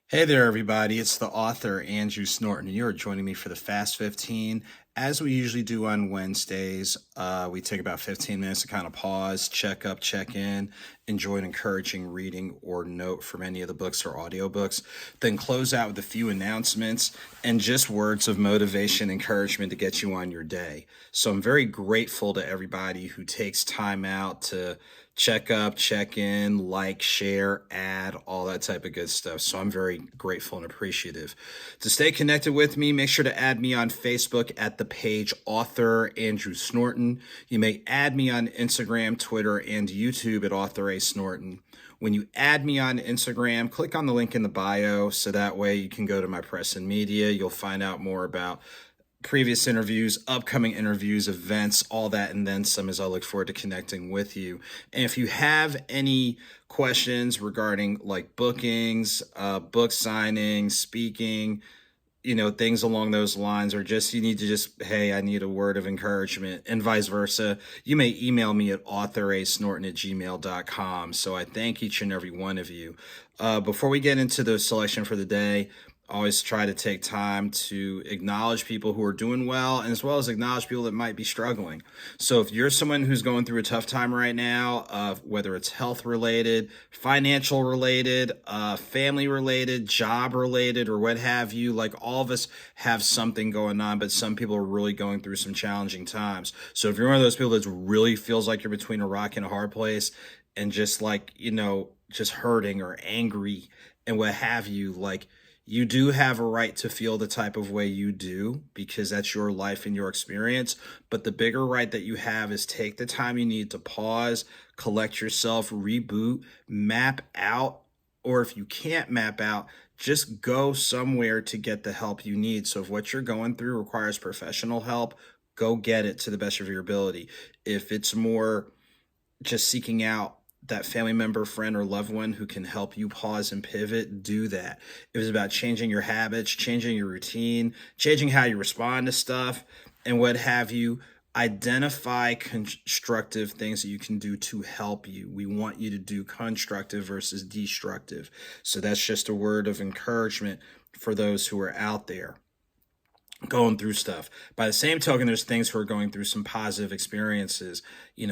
Hey there, everybody. It's the author, Andrew Snorton, and you're joining me for the Fast 15. As we usually do on Wednesdays, we take about 15 minutes to kind of pause, check up, check in, enjoy an encouraging reading or note from any of the books or audiobooks, then close out with a few announcements and just words of motivation, encouragement to get you on your day. So I'm very grateful to everybody who takes time out to check up, check in, like, share, add, all that type of good stuff. So I'm very grateful and appreciative. To stay connected with me, make sure to add me on Facebook at the page Author Andrew Snorton. You may add me on Instagram, Twitter, and YouTube at Author A Snorton. When you add me on Instagram, click on the link in the bio so that way you can go to my press and media. You'll find out more about previous interviews, upcoming interviews, events, all that, and then some, as I look forward to connecting with you. And if you have any questions regarding like bookings, book signings, speaking, things along those lines, or just you need to just, hey, I need a word of encouragement, and vice versa, you may email me at authorasnorton@gmail.com. So I thank each and every one of you. Before we get into the selection for the day, always try to take time to acknowledge people who are doing well, and as well as acknowledge people that might be struggling. So if you're someone who's going through a tough time right now, whether it's health related, financial related, family related, job related, or what have you, like all of us have something going on, but some people are really going through some challenging times. So if you're one of those people that really feels like you're between a rock and a hard place and just like, just hurting or angry and what have you, like, you do have a right to feel the type of way you do because that's your life and your experience. But the bigger right that you have is take the time you need to pause, collect yourself, reboot, map out, or if you can't map out, just go somewhere to get the help you need. So if what you're going through requires professional help, go get it to the best of your ability. If it's more just seeking out that family member, friend, or loved one who can help you pause and pivot, do that. It was about changing your habits, changing your routine, changing how you respond to stuff, and what have you. Identify constructive things that you can do to help you. We want you to do constructive versus destructive. So that's just a word of encouragement for those who are out there going through stuff. By the same token, there's things who are going through some positive experiences.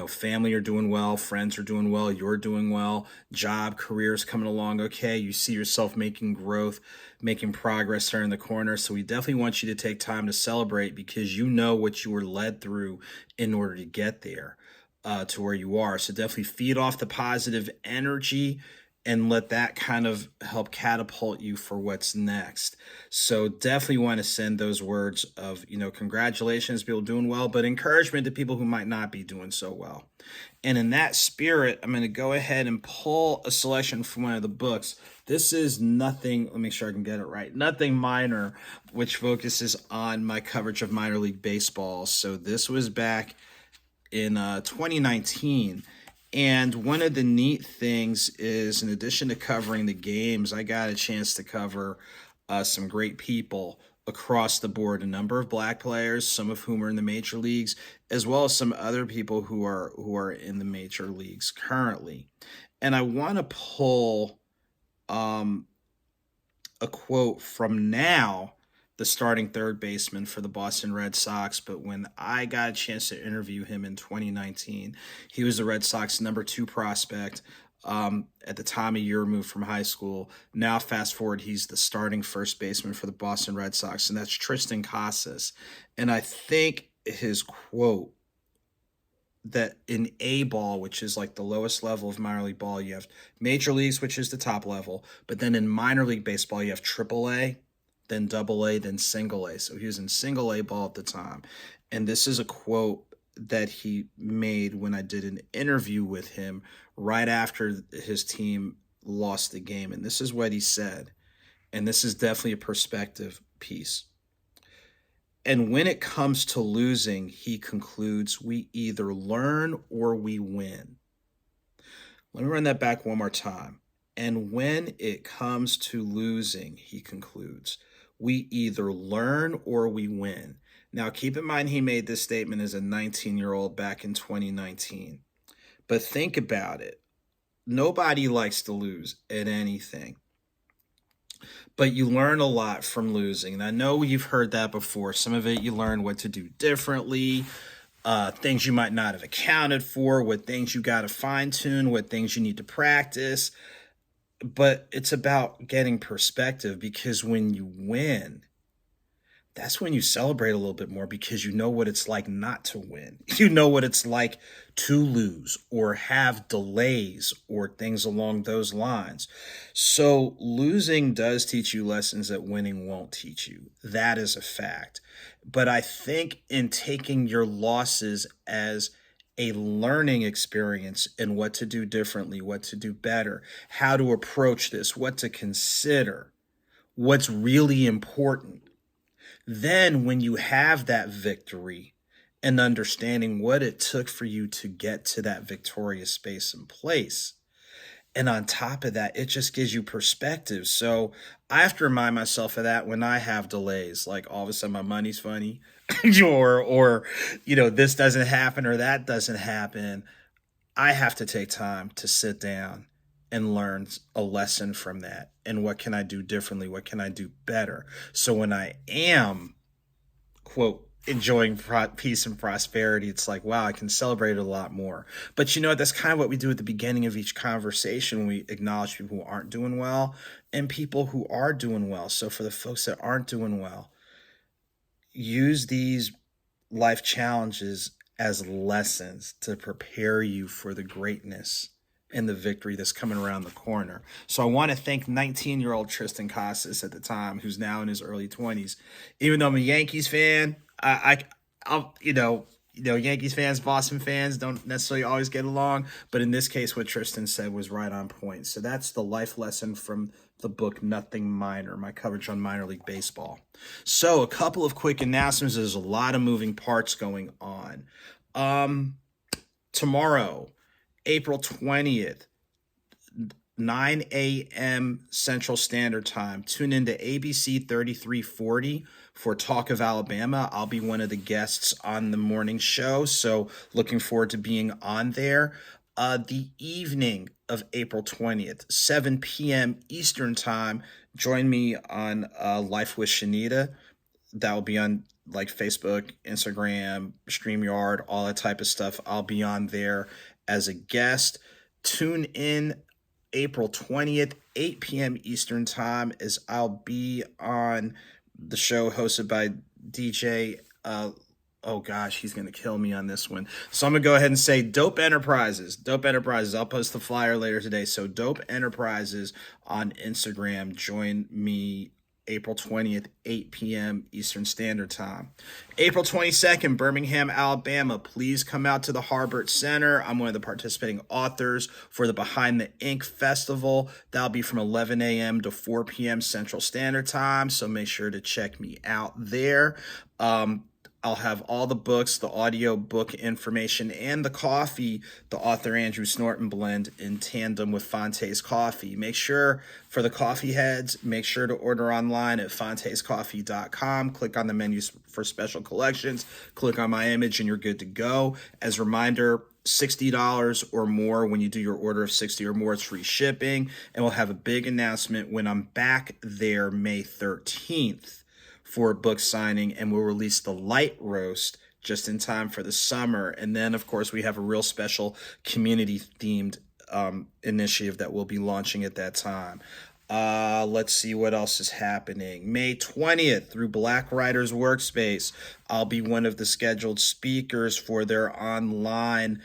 Family are doing well, friends are doing well, you're doing well, job, careers coming along okay. You see yourself making growth, making progress turning the corner. So we definitely want you to take time to celebrate because you know what you were led through in order to get there to where you are. So definitely feed off the positive energy and let that kind of help catapult you for what's next. So definitely want to send those words of, congratulations, people doing well, but encouragement to people who might not be doing so well. And in that spirit, I'm going to go ahead and pull a selection from one of the books. This is Nothing, let me make sure I can get it right, Nothing Minor, which focuses on my coverage of minor league baseball. So this was back in 2019. And one of the neat things is, in addition to covering the games, I got a chance to cover some great people across the board. A number of black players, some of whom are in the major leagues, as well as some other people who are in the major leagues currently. And I want to pull a quote from now the starting third baseman for the Boston Red Sox. But when I got a chance to interview him in 2019, he was the Red Sox #2 prospect at the time, a year removed from high school. Now, fast forward, he's the starting first baseman for the Boston Red Sox, and that's Tristan Casas. And I think his quote that in A ball, which is like the lowest level of minor league ball, you have major leagues, which is the top level. But then in minor league baseball, you have AAA, then AA, then single A. So he was in single A ball at the time. And this is a quote that he made when I did an interview with him right after his team lost the game. And this is what he said. And this is definitely a perspective piece. And when it comes to losing, he concludes, we either learn or we win. Let me run that back one more time. And when it comes to losing, he concludes, we either learn or we win. Now, keep in mind, he made this statement as a 19-year-old back in 2019. But think about it. Nobody likes to lose at anything. but you learn a lot from losing. And I know you've heard that before. Some of it you learn what to do differently, things you might not have accounted for, what things you got to fine tune, what things you need to practice. But it's about getting perspective, because when you win, that's when you celebrate a little bit more, because you know what it's like not to win. You know what it's like to lose or have delays or things along those lines. So losing does teach you lessons that winning won't teach you. That is a fact. But I think in taking your losses as a learning experience and what to do differently, what to do better, how to approach this, what to consider, what's really important, then, when you have that victory and understanding what it took for you to get to that victorious space and place, and on top of that, it just gives you perspective. So I have to remind myself of that when I have delays, like all of a sudden my money's funny, or this doesn't happen or that doesn't happen. I have to take time to sit down and learn a lesson from that. And what can I do differently? What can I do better? So when I am, quote, enjoying peace and prosperity, it's like, wow, I can celebrate it a lot more. But that's kind of what we do at the beginning of each conversation when we acknowledge people who aren't doing well and people who are doing well. So for the folks that aren't doing well, use these life challenges as lessons to prepare you for the greatness and the victory that's coming around the corner. So I want to thank 19-year-old Tristan Casas at the time, who's now in his early 20s. Even though I'm a Yankees fan, I'll Yankees fans, Boston fans don't necessarily always get along, but in this case, what Tristan said was right on point. So that's the life lesson from the book Nothing Minor, my coverage on minor league baseball. So a couple of quick announcements. There's a lot of moving parts going on. Tomorrow, April 20th, 9 a.m. Central Standard Time. Tune into ABC 3340 for Talk of Alabama. I'll be one of the guests on the morning show, so looking forward to being on there. The evening of April 20th, 7 p.m. Eastern Time, join me on Life with Shanita. That will be on Facebook, Instagram, StreamYard, all that type of stuff. I'll be on there as a guest. Tune in April 20th, 8 p.m. Eastern Time, as I'll be on the show hosted by DJ. Oh gosh, he's going to kill me on this one. So I'm going to go ahead and say Dope Enterprises. Dope Enterprises. I'll post the flyer later today. So Dope Enterprises on Instagram. Join me April 20th, 8 p.m. Eastern Standard Time. April 22nd, Birmingham, Alabama. Please come out to the Harbert Center. I'm one of the participating authors for the Behind the Ink Festival. That'll be from 11 a.m. to 4 p.m. Central Standard Time, so make sure to check me out there. I'll have all the books, the audio book information, and the coffee, the Author Andrew Snorton blend in tandem with Fonte's Coffee. Make sure, for the coffee heads, make sure to order online at fontescoffee.com. Click on the menus for special collections. Click on my image and you're good to go. As a reminder, $60 or more. When you do your order of 60 or more, it's free shipping. And we'll have a big announcement when I'm back there May 13th. For a book signing, and we'll release the light roast just in time for the summer. And then, of course, we have a real special community-themed initiative that we'll be launching at that time. Let's see what else is happening. May 20th, through Black Writers Workspace, I'll be one of the scheduled speakers for their online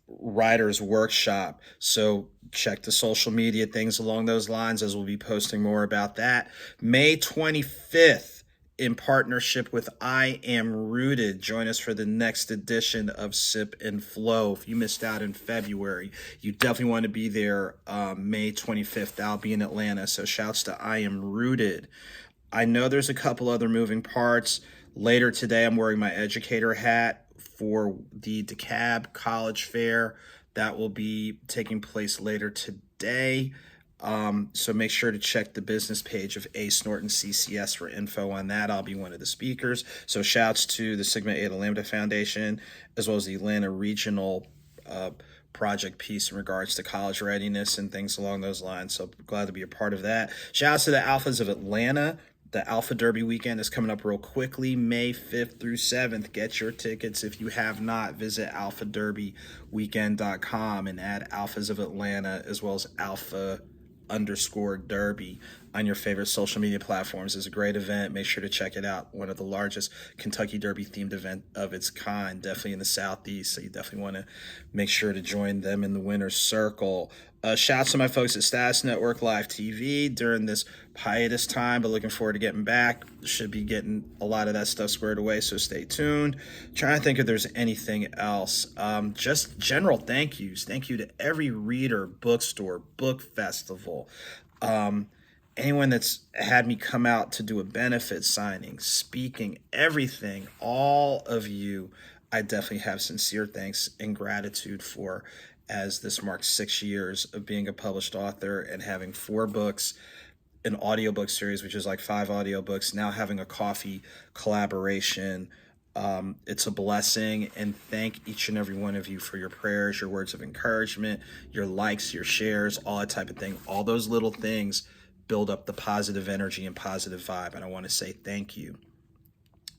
writers workshop. So check the social media things along those lines, as we'll be posting more about that. May 25th, in partnership with I Am Rooted, join us for the next edition of Sip and Flow. If you missed out in February, you definitely want to be there. May 25th, I'll be in Atlanta. So shouts to I Am Rooted. I know there's a couple other moving parts. Later today, I'm wearing my educator hat for the DeKalb College Fair. That will be taking place later today. So make sure to check the business page of A. Snorton CCS for info on that. I'll be one of the speakers. So shouts to the Sigma Eta Lambda Foundation, as well as the Atlanta Regional project piece in regards to college readiness and things along those lines. So glad to be a part of that. Shout out to the Alphas of Atlanta. The Alpha Derby weekend is coming up real quickly, May 5th through 7th. Get your tickets if you have not. Visit alphaderbyweekend.com and add Alphas of Atlanta as well as Alpha_Derby on your favorite social media platforms. It's a great event. Make sure to check it out. One of the largest Kentucky Derby themed event of its kind, definitely in the Southeast. So you definitely want to make sure to join them in the winner's circle. Shout out to my folks at Status Network Live TV during this hiatus time, but looking forward to getting back. Should be getting a lot of that stuff squared away, so stay tuned. Trying to think if there's anything else. Just general thank yous. Thank you to every reader, bookstore, book festival, anyone that's had me come out to do a benefit signing, speaking, everything, all of you, I definitely have sincere thanks and gratitude for, as this marks 6 years of being a published author and having 4 books, an audiobook series, which is like 5 audiobooks, now having a coffee collaboration. It's a blessing, and thank each and every one of you for your prayers, your words of encouragement, your likes, your shares, all that type of thing. All those little things build up the positive energy and positive vibe, and I want to say thank you.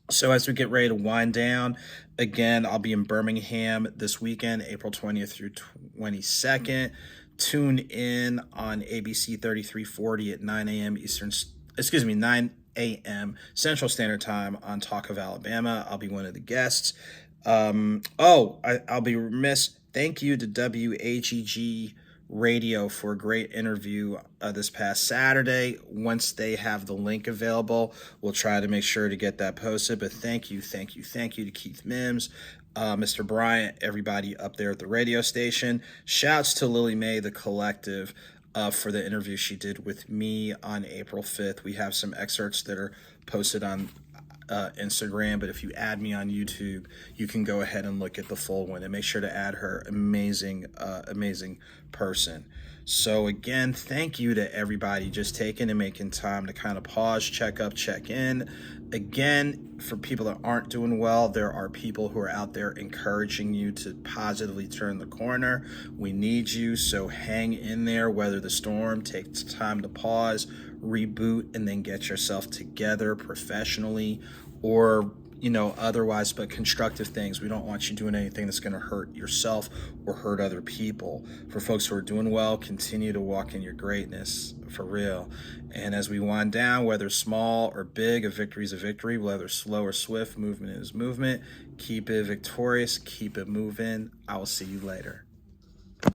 So as we get ready to wind down, again, I'll be in Birmingham this weekend, April 20th through 22nd. Tune in on ABC 3340 at 9 a.m. Central Standard Time on Talk of Alabama. I'll be one of the guests. I'll be remiss. Thank you to WAGG Radio for a great interview this past Saturday. Once they have the link available, we'll try to make sure to get that posted. But thank you to Keith Mims, Mr. Bryant, everybody up there at the radio station. Shouts to Lily Mae, the collective, for the interview she did with me on April 5th. We have some excerpts that are posted on Instagram, but if you add me on YouTube, you can go ahead and look at the full one, and make sure to add her. Amazing person. So again, thank you to everybody just taking and making time to kind of pause, check up, check in. Again, for people that aren't doing well, there are people who are out there encouraging you to positively turn the corner. We need you, so hang in there, weather the storm, take time to pause, reboot, and then get yourself together professionally or otherwise, but constructive things. We don't want you doing anything that's going to hurt yourself or hurt other people. For folks who are doing well, continue to walk in your greatness, for real. And as we wind down, whether small or big, a victory is a victory. Whether slow or swift, movement is movement. Keep it victorious, keep it moving. I will see you later.